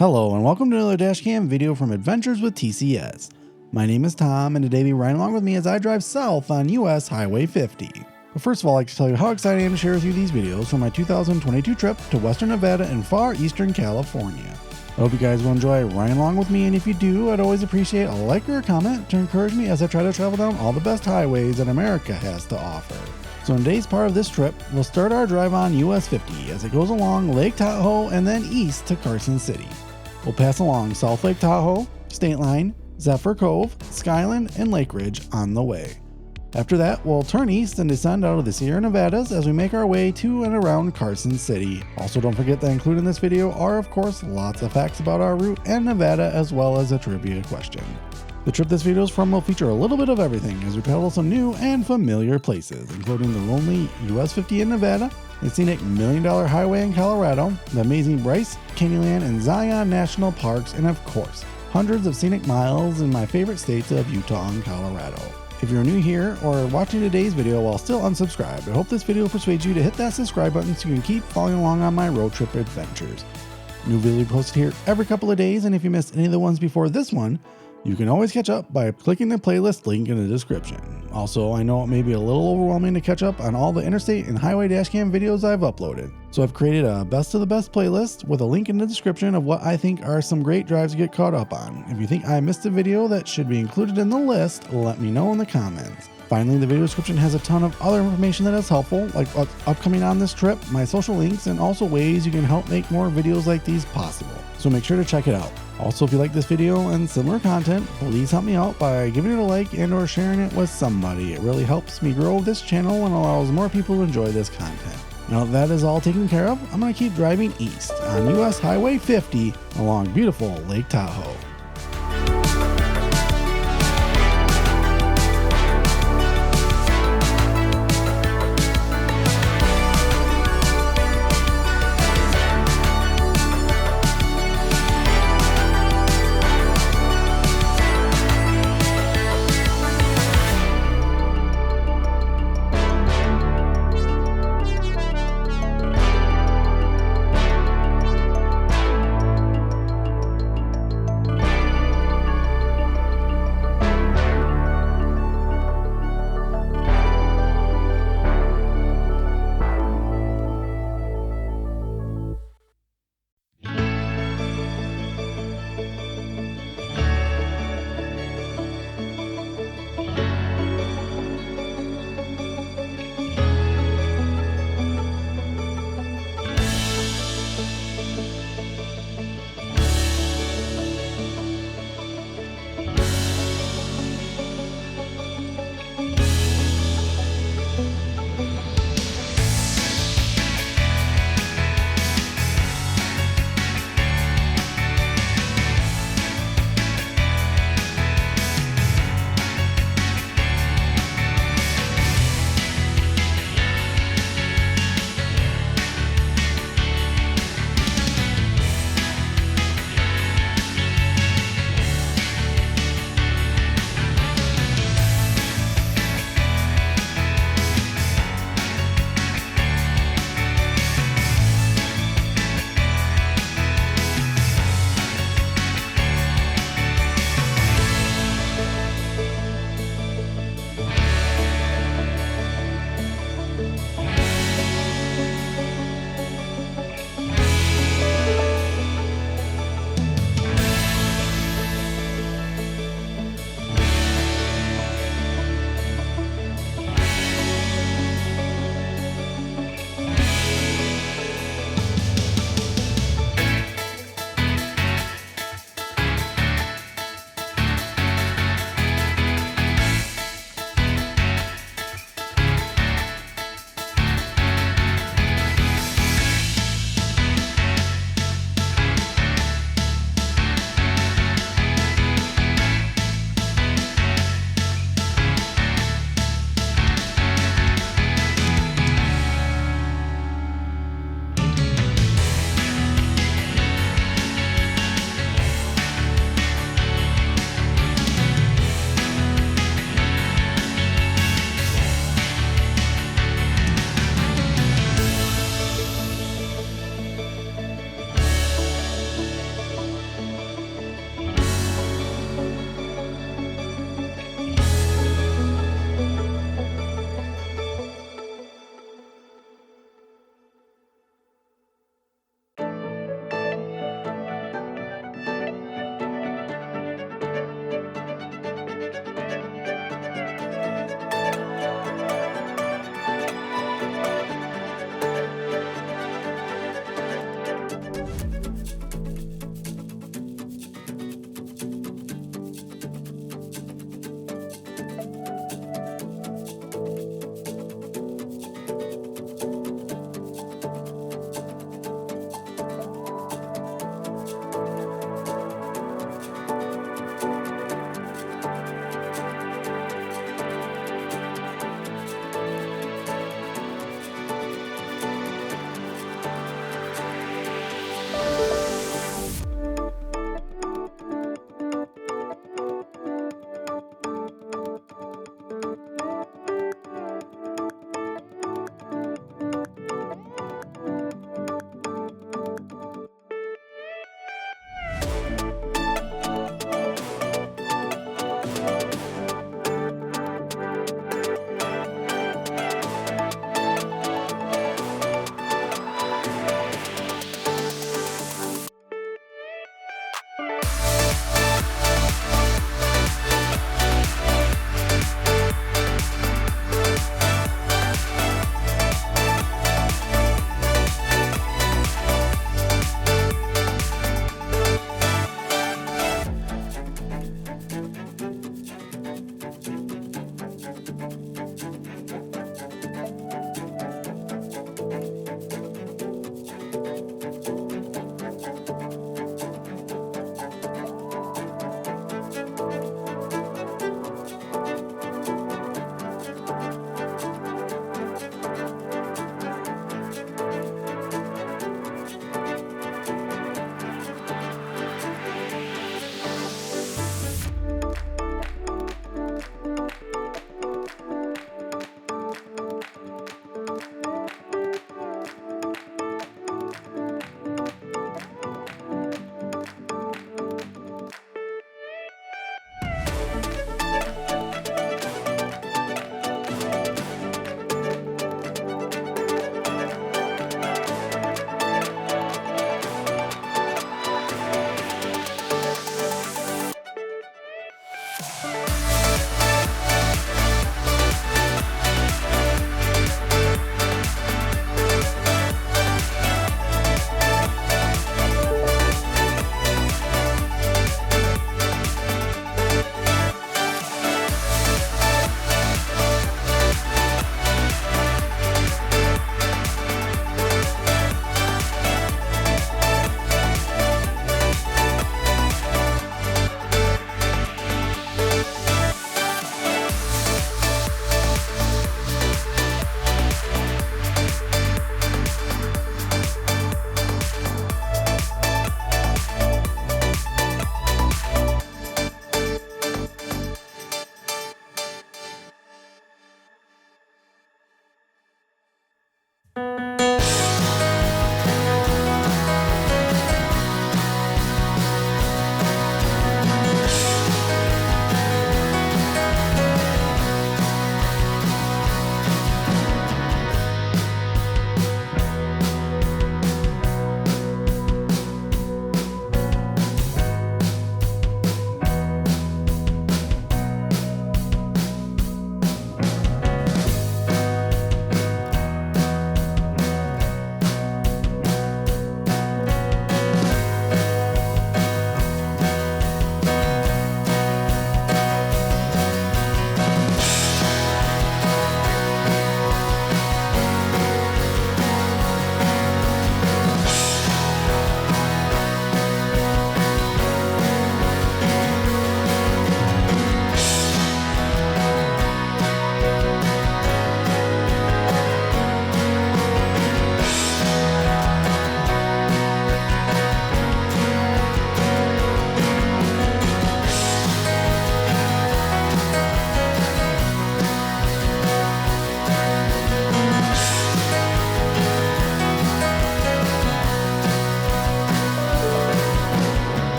Hello and welcome to another dashcam video from Adventures with TCS. My name is Tom and today be riding along with me as I drive south on US Highway 50. But first of all, I'd like to tell you how excited I am to share with you these videos from my 2022 trip to Western Nevada and far Eastern California. I hope you guys will enjoy riding along with me, and if you do, I'd always appreciate a like or a comment to encourage me as I try to travel down all the best highways that America has to offer. So in today's part of this trip, we'll start our drive on US 50 as it goes along Lake Tahoe and then east to Carson City. We'll pass along South Lake Tahoe, Stateline, Zephyr Cove, Skyland, and Lake Ridge on the way. After that, we'll turn east and descend out of the Sierra Nevadas as we make our way to and around Carson City. Also, don't forget that included in this video are, of course, lots of facts about our route and Nevada, as well as a trivia question. The trip this video is from will feature a little bit of everything as we paddle some new and familiar places, including the lonely US 50 in Nevada, the scenic $1 Million Highway in Colorado, the amazing Bryce, Candyland, and Zion National Parks, and of course, hundreds of scenic miles in my favorite states of Utah and Colorado. If you're new here or watching today's video while still unsubscribed, I hope this video persuades you to hit that subscribe button so you can keep following along on my road trip adventures. New videos are posted here every couple of days, and if you missed any of the ones before this one, you can always catch up by clicking the playlist link in the description. Also, I know it may be a little overwhelming to catch up on all the interstate and highway dashcam videos I've uploaded. So I've created a best of the best playlist with a link in the description of what I think are some great drives to get caught up on. If you think I missed a video that should be included in the list, let me know in the comments. Finally, the video description has a ton of other information that is helpful, like what's upcoming on this trip, my social links, and also ways you can help make more videos like these possible. So make sure to check it out. Also, if you like this video and similar content, please help me out by giving it a like and or sharing it with somebody. It really helps me grow this channel and allows more people to enjoy this content. Now that is all taken care of, I'm going to keep driving east on US Highway 50 along beautiful Lake Tahoe.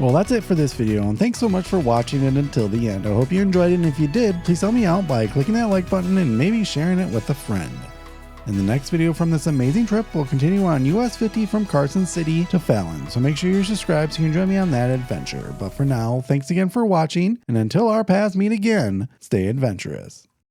Well, that's it for this video, and thanks so much for watching it until the end. I hope you enjoyed it, and if you did, please help me out by clicking that like button and maybe sharing it with a friend. In the next video from this amazing trip, we'll continue on US 50 from Carson City to Fallon, so make sure you're subscribed so you can join me on that adventure. But for now, thanks again for watching, and until our paths meet again, stay adventurous.